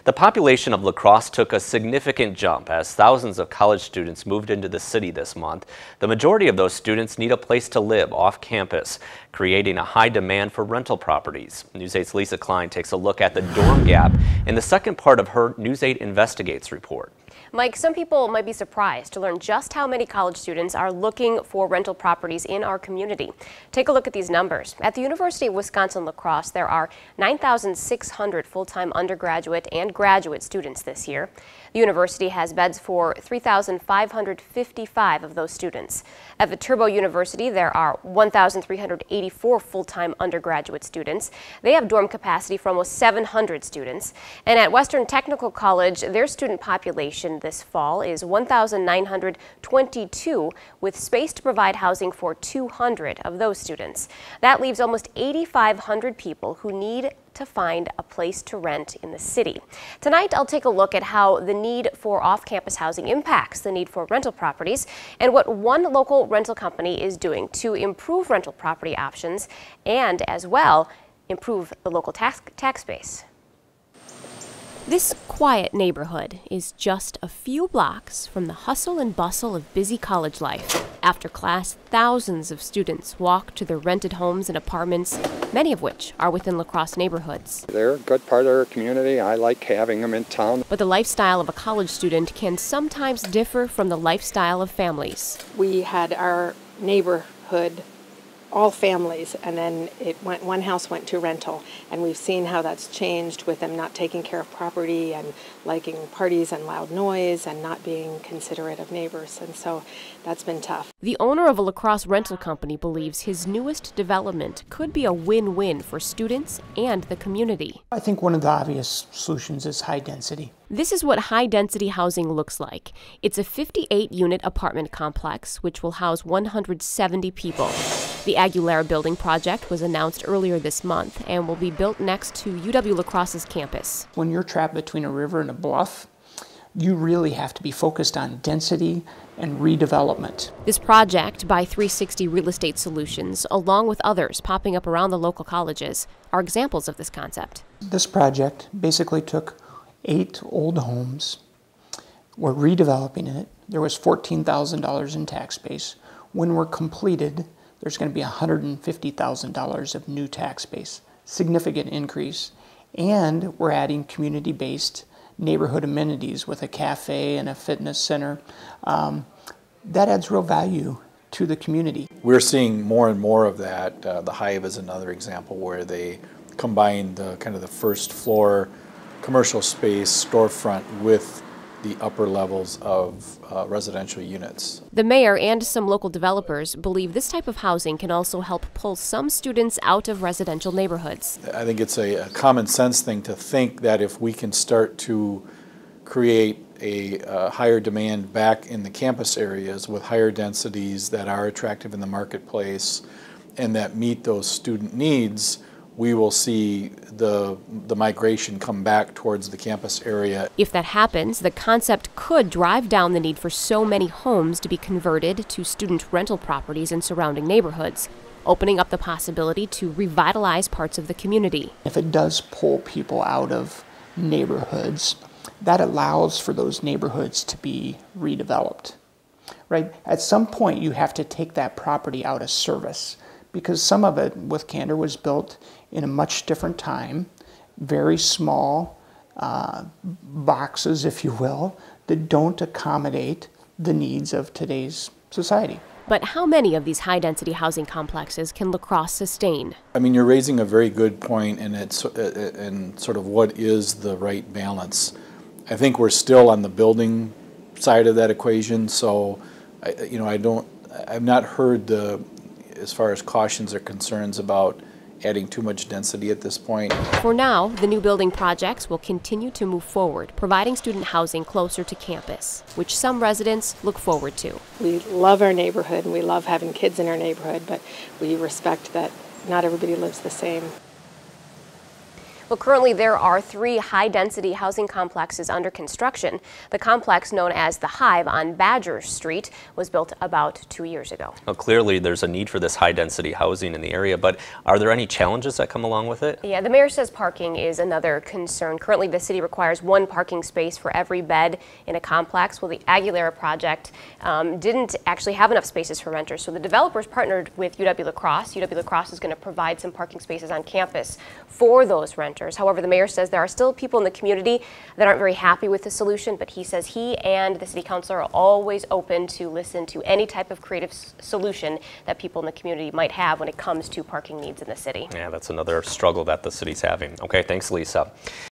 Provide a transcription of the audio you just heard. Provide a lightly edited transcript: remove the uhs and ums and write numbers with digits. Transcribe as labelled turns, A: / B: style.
A: The population of La Crosse took a significant jump as thousands of college students moved into the city this month. The majority of those students need a place to live off campus, creating a high demand for rental properties. News 8's Lisa Klein takes a look at the dorm gap in the second part of her News 8 Investigates report.
B: Mike, some people might be surprised to learn just how many college students are looking for rental properties in our community. Take a look at these numbers. At the University of Wisconsin-La Crosse, there are 9,600 full-time undergraduate and graduate students this year. The university has beds for 3,555 of those students. At Viterbo University, there are 1,384 full-time undergraduate students. They have dorm capacity for almost 700 students. And at Western Technical College, their student population this fall is 1,922, with space to provide housing for 200 of those students. That leaves almost 8,500 people who need to find a place to rent in the city. Tonight, I'll take a look at how the need for off-campus housing impacts the need for rental properties and what one local rental company is doing to improve rental property options and, as well, improve the local tax base. This quiet neighborhood is just a few blocks from the hustle and bustle of busy college life. After class, thousands of students walk to their rented homes and apartments, many of which are within La Crosse neighborhoods.
C: They're a good part of our community. I like having them in town.
B: But the lifestyle of a college student can sometimes differ from the lifestyle of families.
D: We had our neighborhood all families, and then one house went to rental, and we've seen how that's changed with them not taking care of property and liking parties and loud noise and not being considerate of neighbors, and so that's been tough.
B: The owner of a La Crosse rental company believes his newest development could be a win-win for students and the community.
E: I think one of the obvious solutions is high density.
B: This is what high-density housing looks like. It's a 58-unit apartment complex which will house 170 people. The Aguilera Building project was announced earlier this month and will be built next to UW-La Crosse's campus.
E: When you're trapped between a river and a bluff, you really have to be focused on density and redevelopment.
B: This project by 360 Real Estate Solutions, along with others popping up around the local colleges, are examples of this concept.
E: This project basically took 8 old homes. We're redeveloping it. There was $14,000 in tax base. When we're completed, there's going to be $150,000 of new tax base. Significant increase. And we're adding community-based neighborhood amenities with a cafe and a fitness center. That adds real value to the community.
F: We're seeing more and more of that. The Hive is another example where they combine the kind of the first floor commercial space storefront with the upper levels of residential units.
B: The mayor and some local developers believe this type of housing can also help pull some students out of residential neighborhoods.
F: I think it's a common sense thing to think that if we can start to create a higher demand back in the campus areas with higher densities that are attractive in the marketplace and that meet those student needs, we will see the migration come back towards the campus area.
B: If that happens, the concept could drive down the need for so many homes to be converted to student rental properties in surrounding neighborhoods, opening up the possibility to revitalize parts of the community.
E: If it does pull people out of neighborhoods, that allows for those neighborhoods to be redeveloped, right? At some point, you have to take that property out of service, because some of it, with candor, was built in a much different time, very small boxes, if you will, that don't accommodate the needs of today's society.
B: But how many of these high-density housing complexes can La Crosse sustain?
F: I mean, you're raising a very good point, and it's and sort of what is the right balance. I think we're still on the building side of that equation, so I've not heard as far as cautions or concerns about adding too much density at this point.
B: For now, the new building projects will continue to move forward, providing student housing closer to campus, which some residents look forward to.
D: We love our neighborhood and we love having kids in our neighborhood, but we respect that not everybody lives the same.
B: Well, currently there are 3 high-density housing complexes under construction. The complex known as the Hive on Badger Street was built about 2 years ago.
A: Well, clearly there's a need for this high-density housing in the area, but are there any challenges that come along with it?
B: Yeah, the mayor says parking is another concern. Currently, the city requires 1 parking space for every bed in a complex. Well, the Aguilera project didn't actually have enough spaces for renters, so the developers partnered with UW-La Crosse. UW-La Crosse is going to provide some parking spaces on campus for those renters. However, the mayor says there are still people in the community that aren't very happy with the solution, but he says he and the city council are always open to listen to any type of creative solution that people in the community might have when it comes to parking needs in the city.
A: Yeah, that's another struggle that the city's having. Okay, thanks, Lisa.